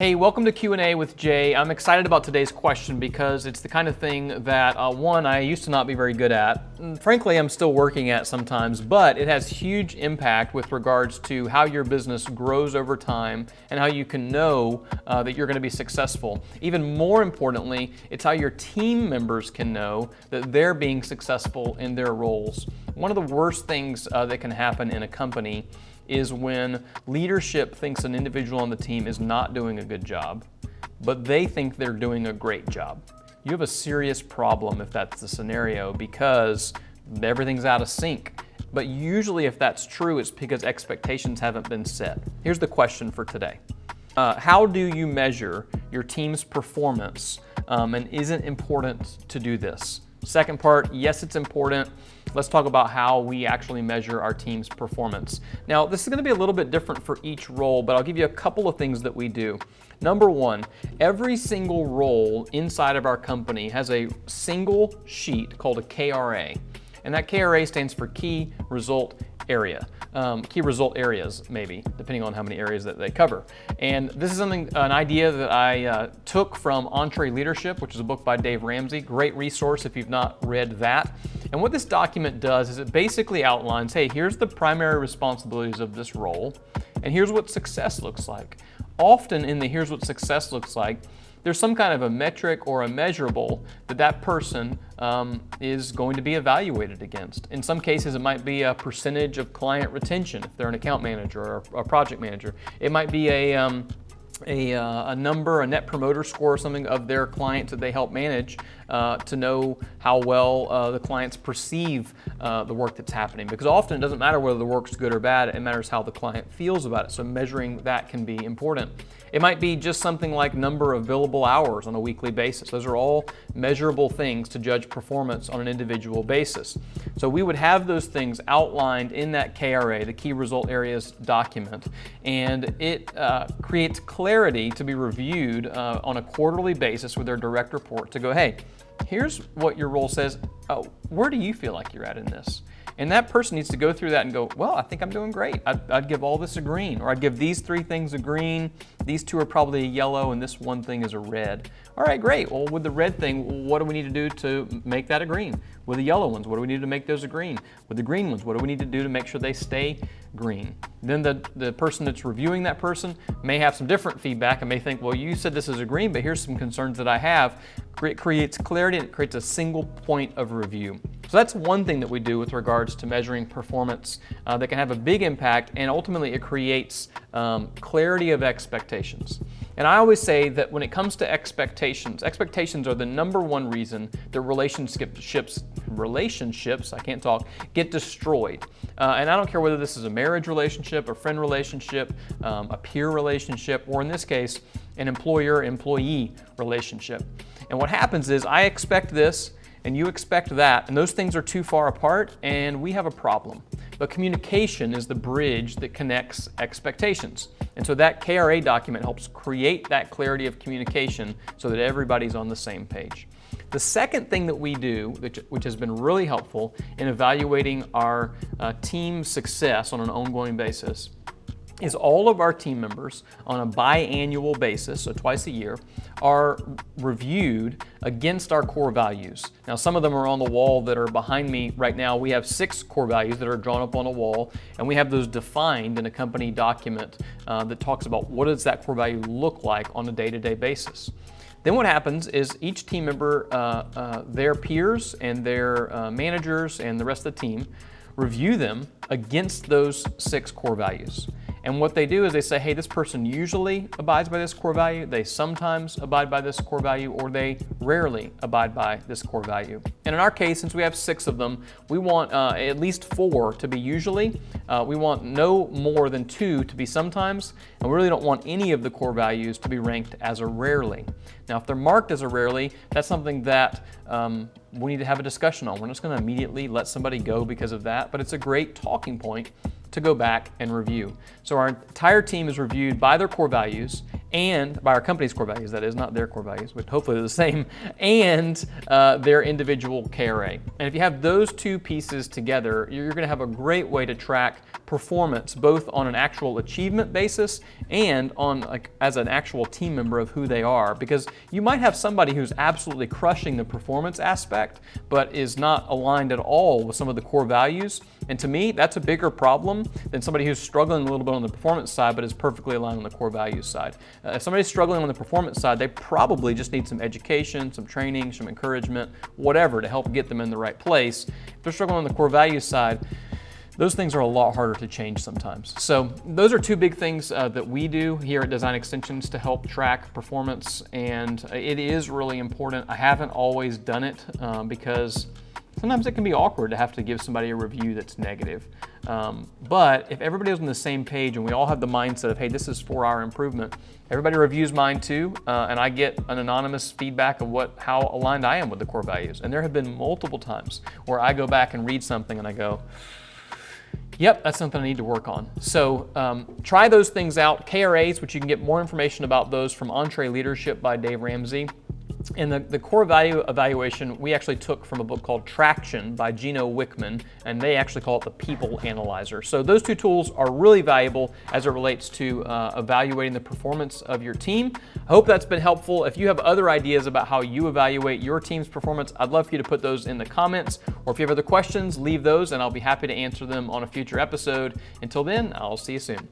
Hey, welcome to Q&A with Jay. I'm excited about today's question because it's the kind of thing that, one, I used to not be very good at. And frankly, I'm still working at sometimes, but it has huge impact with regards to how your business grows over time and how you can know that you're going to be successful. Even more importantly, it's how your team members can know that they're being successful in their roles. One of the worst things that can happen in a company is when leadership thinks an individual on the team is not doing a good job, but they think they're doing a great job. You have a serious problem if that's the scenario because everything's out of sync. But usually if that's true, it's because expectations haven't been set. Here's the question for today. How do you measure your team's performance, and is it important to do this? Second part, yes, it's important. Let's talk about how we actually measure our team's performance. Now, this is going to be a little bit different for each role, but I'll give you a couple of things that we do. Number one, every single role inside of our company has a single sheet called a KRA. And that KRA stands for Key Result Area. Key result areas, maybe, depending on how many areas that they cover. And this is an idea that I took from EntreLeadership, which is a book by Dave Ramsey. Great resource if you've not read that. And what this document does is it basically outlines, hey, here's the primary responsibilities of this role, and here's what success looks like. Often in the here's what success looks like, there's some kind of a metric or a measurable that person is going to be evaluated against. In some cases, it might be a percentage of client retention if they're an account manager or a project manager. It might be a number, a net promoter score or something of their clients that they help manage to know how well the clients perceive the work that's happening. Because often it doesn't matter whether the work's good or bad, it matters how the client feels about it. So measuring that can be important. It might be just something like number of billable hours on a weekly basis. Those are all measurable things to judge performance on an individual basis. So we would have those things outlined in that KRA, the Key Result Areas document, and it creates clarity to be reviewed on a quarterly basis with their direct report to go, hey, here's what your role says. Where do you feel like you're at in this? And that person needs to go through that and go, well, I think I'm doing great. I'd give all this a green, or I'd give these three things a green. These two are probably a yellow, and this one thing is a red. All right, great. Well, with the red thing, what do we need to do to make that a green? With the yellow ones, what do we need to make those a green? With the green ones, what do we need to do to make sure they stay green? Then the person that's reviewing that person may have some different feedback and may think, well, you said this is a green, but here's some concerns that I have. It creates clarity and it creates a single point of review. So that's one thing that we do with regards to measuring performance that can have a big impact, and ultimately it creates clarity of expectations. And I always say that when it comes to expectations are the number one reason that relationships, I can't talk, get destroyed. And I don't care whether this is a marriage relationship, a friend relationship, a peer relationship, or in this case, an employer-employee relationship. And what happens is I expect this and you expect that, and those things are too far apart, and we have a problem. But communication is the bridge that connects expectations. And so that KRA document helps create that clarity of communication so that everybody's on the same page. The second thing that we do, which has been really helpful in evaluating our team success on an ongoing basis, is all of our team members on a biannual basis, so twice a year, are reviewed against our core values. Now, some of them are on the wall that are behind me right now. We have 6 core values that are drawn up on a wall, and we have those defined in a company document that talks about what does that core value look like on a day-to-day basis. Then what happens is each team member, their peers and their managers and the rest of the team review them against those 6 core values. And what they do is they say, hey, this person usually abides by this core value, they sometimes abide by this core value, or they rarely abide by this core value. And in our case, since we have 6 of them, we want at least 4 to be usually. We want no more than 2 to be sometimes, and we really don't want any of the core values to be ranked as a rarely. Now, if they're marked as a rarely, that's something that we need to have a discussion on. We're not just going to immediately let somebody go because of that, but it's a great talking point to go back and review. So our entire team is reviewed by their core values, and by our company's core values, that is, not their core values, but hopefully they're the same, and their individual KRA. And if you have those two pieces together, you're going to have a great way to track performance, both on an actual achievement basis and on as an actual team member of who they are. Because you might have somebody who's absolutely crushing the performance aspect, but is not aligned at all with some of the core values. And to me, that's a bigger problem than somebody who's struggling a little bit on the performance side, but is perfectly aligned on the core values side. If somebody's struggling on the performance side, they probably just need some education, some training, some encouragement, whatever, to help get them in the right place. If they're struggling on the core values side, those things are a lot harder to change sometimes. So those are two big things that we do here at Design Extensions to help track performance, and it is really important. I haven't always done it because sometimes it can be awkward to have to give somebody a review that's negative. But if everybody is on the same page and we all have the mindset of, hey, this is for our improvement, everybody reviews mine too, and I get an anonymous feedback of how aligned I am with the core values. And there have been multiple times where I go back and read something and I go, yep, that's something I need to work on. So try those things out. KRAs, which you can get more information about those from Entree Leadership by Dave Ramsey. And the core value evaluation we actually took from a book called Traction by Gino Wickman, and they actually call it the People Analyzer. So those two tools are really valuable as it relates to evaluating the performance of your team. I hope that's been helpful. If you have other ideas about how you evaluate your team's performance, I'd love for you to put those in the comments, or if you have other questions, leave those and I'll be happy to answer them on a future episode. Until then, I'll see you soon.